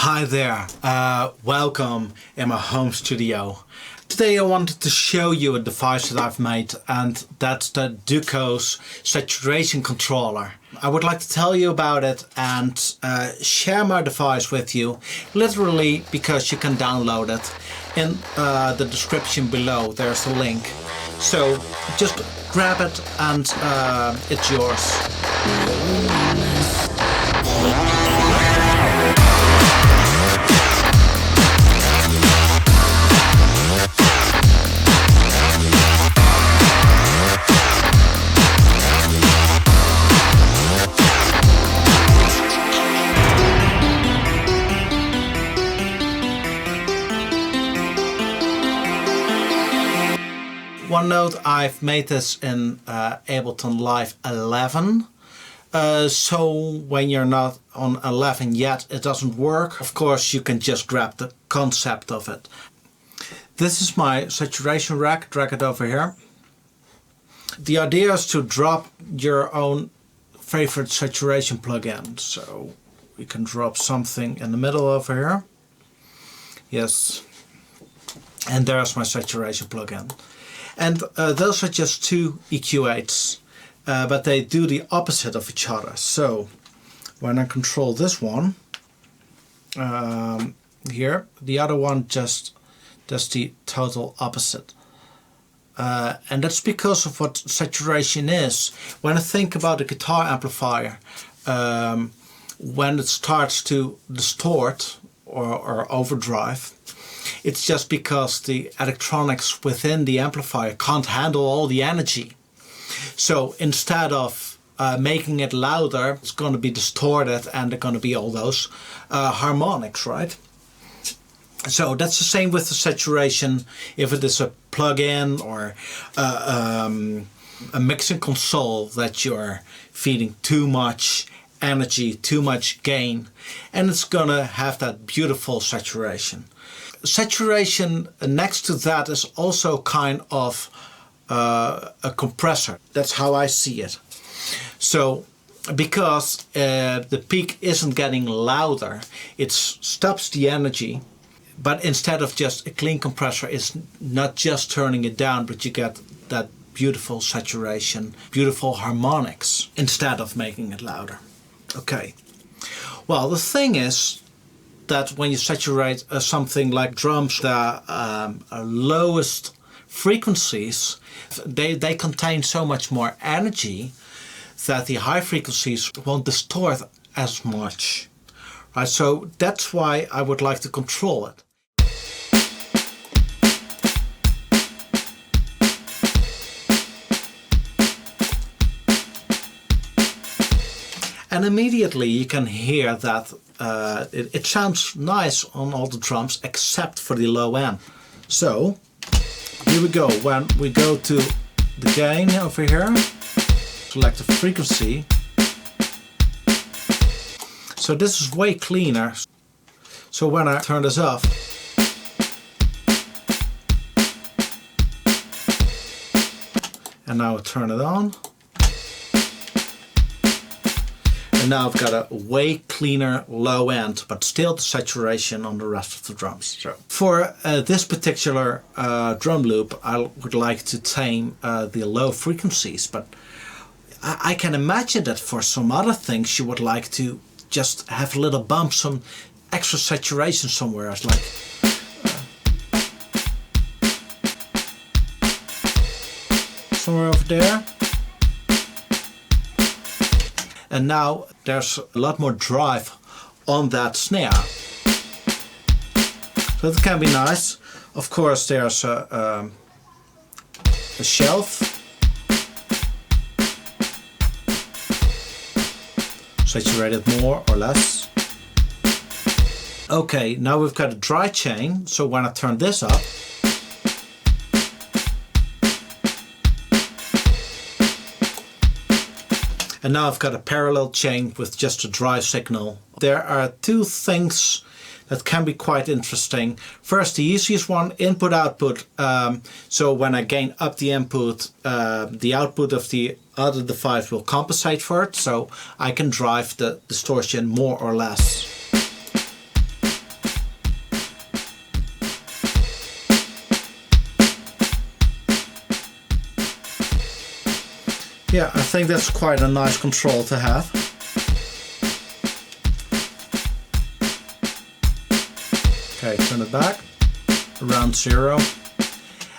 Hi there, welcome in my home studio. Today I wanted to show you a device that I've made, and that's the Duko's saturation controller. I would like to tell you about it and share my device with you, literally because you can download it. In the description below there's a link. So just grab it and it's yours. One note, I've made this in Ableton Live 11. So when you're not on 11 yet, it doesn't work. Of course, you can just grab the concept of it. This is my saturation rack, drag it over here. The idea is to drop your own favorite saturation plugin. So we can drop something in the middle over here. Yes. And there's my saturation plugin. And those are just two EQ8s, but they do the opposite of each other. So when I control this one, here, the other one just does the total opposite. And that's because of what saturation is. When I think about a guitar amplifier, when it starts to distort or overdrive, it's just because the electronics within the amplifier can't handle all the energy. So instead of making it louder, it's going to be distorted and there are going to be all those harmonics, right? So that's the same with the saturation. If it is a plug-in or a mixing console that you're feeding too much energy, too much gain, and it's going to have that beautiful saturation. Saturation next to that is also kind of a compressor. That's how I see it. So because the peak isn't getting louder, it stops the energy, but instead of just a clean compressor, it's not just turning it down, but you get that beautiful saturation, beautiful harmonics instead of making it louder. Okay. Well, the thing is that when you saturate something like drums, the lowest frequencies, they contain so much more energy that the high frequencies won't distort as much. Right? So that's why I would like to control it. And immediately you can hear that it sounds nice on all the drums except for the low end. So here we go. When we go to the gain over here, select the frequency. So this is way cleaner. So when I turn this off, and now I turn it on. And now I've got a way cleaner low end, but still the saturation on the rest of the drums. So for this particular drum loop, I would like to tame the low frequencies, but I can imagine that for some other things you would like to just have a little bump, some extra saturation somewhere. It's like somewhere over there. And now there's a lot more drive on that snare. So it can be nice. Of course there's a shelf. Saturated more or less. Okay, now we've got a dry chain. So when I turn this up, and now I've got a parallel chain with just a dry signal. There are two things that can be quite interesting. First, the easiest one, input-output. So when I gain up the input, the output of the other device will compensate for it. So I can drive the distortion more or less. Yeah, I think that's quite a nice control to have. Okay, turn it back, around 0.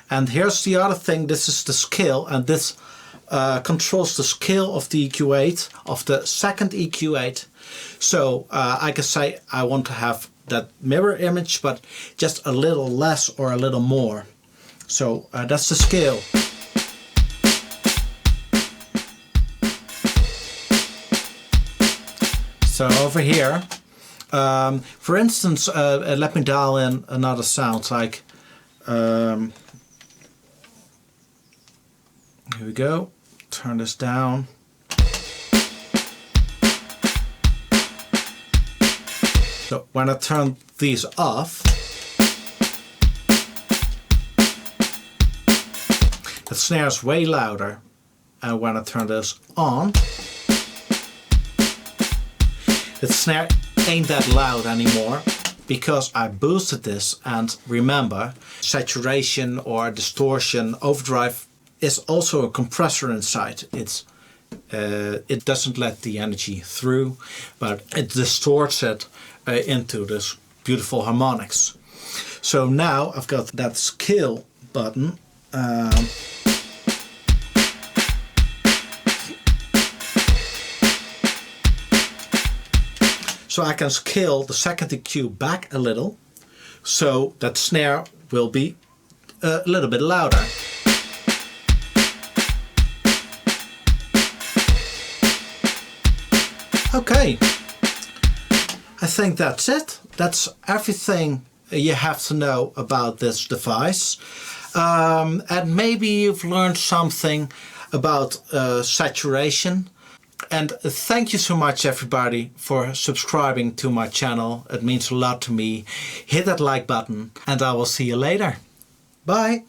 And here's the other thing, this is the scale, and this controls the scale of the EQ8, of the second EQ8. So I can say I want to have that mirror image, but just a little less or a little more. So that's the scale. So over here, for instance, let me dial in another sound, like here we go. Turn this down. So when I turn these off, the snare is way louder, and when I turn this on, the snare ain't that loud anymore because I boosted this. And remember, saturation or distortion, overdrive is also a compressor inside. It doesn't let the energy through, but it distorts it into this beautiful harmonics. So now I've got that scale button. So I can scale the second EQ back a little, so that snare will be a little bit louder. Okay, I think that's it. That's everything you have to know about this device. And maybe you've learned something about saturation. And thank you so much, everybody, for subscribing to my channel. It means a lot to me. Hit that like button, and I will see you later. Bye.